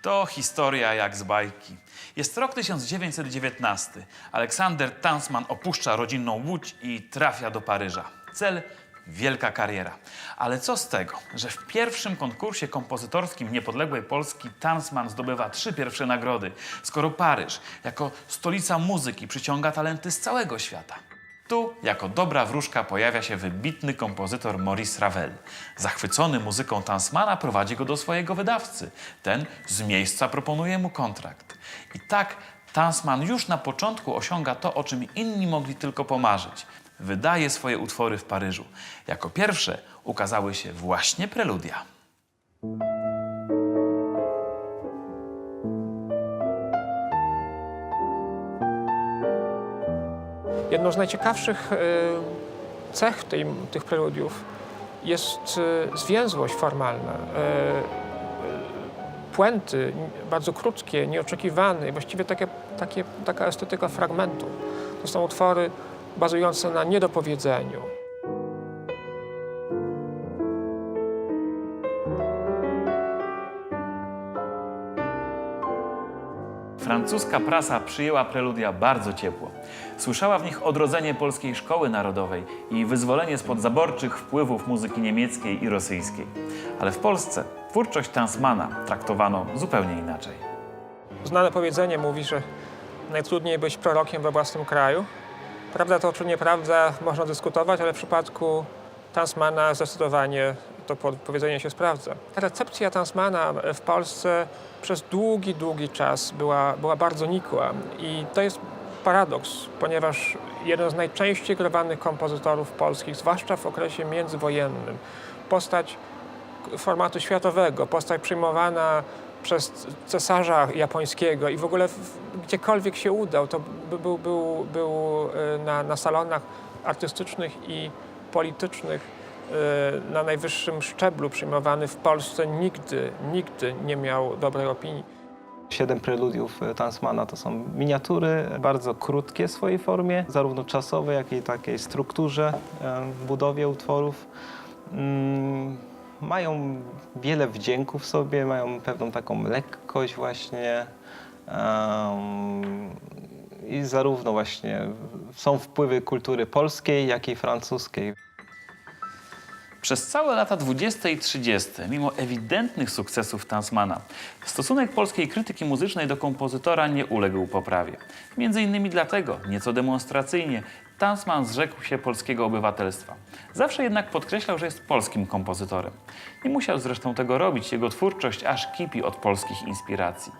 To historia jak z bajki. Jest rok 1919. Aleksander Tansman opuszcza rodzinną Łódź i trafia do Paryża. Cel – wielka kariera. Ale co z tego, że w pierwszym konkursie kompozytorskim niepodległej Polski Tansman zdobywa 3 pierwsze nagrody, skoro Paryż jako stolica muzyki przyciąga talenty z całego świata. Tu jako dobra wróżka pojawia się wybitny kompozytor Maurice Ravel. Zachwycony muzyką Tansmana prowadzi go do swojego wydawcy. Ten z miejsca proponuje mu kontrakt. I tak Tansman już na początku osiąga to, o czym inni mogli tylko pomarzyć. Wydaje swoje utwory w Paryżu. Jako pierwsze ukazały się właśnie preludia. Jedną z najciekawszych cech tych preludiów jest zwięzłość formalna. Puenty bardzo krótkie, nieoczekiwane, właściwie taka estetyka fragmentu. To są utwory bazujące na niedopowiedzeniu. Francuska prasa przyjęła preludia bardzo ciepło. Słyszała w nich odrodzenie polskiej szkoły narodowej i wyzwolenie spod zaborczych wpływów muzyki niemieckiej i rosyjskiej. Ale w Polsce twórczość Tansmana traktowano zupełnie inaczej. Znane powiedzenie mówi, że najtrudniej być prorokiem we własnym kraju. Prawda to czy nieprawda, można dyskutować, ale w przypadku Tansmana zdecydowanie to powiedzenie się sprawdza. Recepcja Tansmana w Polsce przez długi czas była bardzo nikła i to jest paradoks, ponieważ jeden z najczęściej grywanych kompozytorów polskich, zwłaszcza w okresie międzywojennym, postać formatu światowego, postać przyjmowana przez cesarza japońskiego i w ogóle gdziekolwiek się udał, to był na salonach artystycznych i politycznych na najwyższym szczeblu przyjmowany. W Polsce nigdy nie miał dobrej opinii. 7 preludiów Tansmana to są miniatury, bardzo krótkie w swojej formie, zarówno czasowej, jak i takiej strukturze, budowie utworów. Mają wiele wdzięku w sobie, mają pewną taką lekkość właśnie i zarówno właśnie są wpływy kultury polskiej, jak i francuskiej. Przez całe lata 20. i 30., mimo ewidentnych sukcesów Tansmana, stosunek polskiej krytyki muzycznej do kompozytora nie uległ poprawie. Między innymi dlatego, nieco demonstracyjnie, Tansman zrzekł się polskiego obywatelstwa. Zawsze jednak podkreślał, że jest polskim kompozytorem. Nie musiał zresztą tego robić, jego twórczość aż kipi od polskich inspiracji.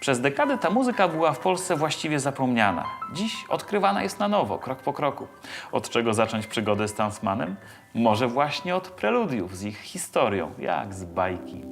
Przez dekadę ta muzyka była w Polsce właściwie zapomniana. Dziś odkrywana jest na nowo, krok po kroku. Od czego zacząć przygodę z Tansmanem? Może właśnie od preludiów z ich historią, jak z bajki.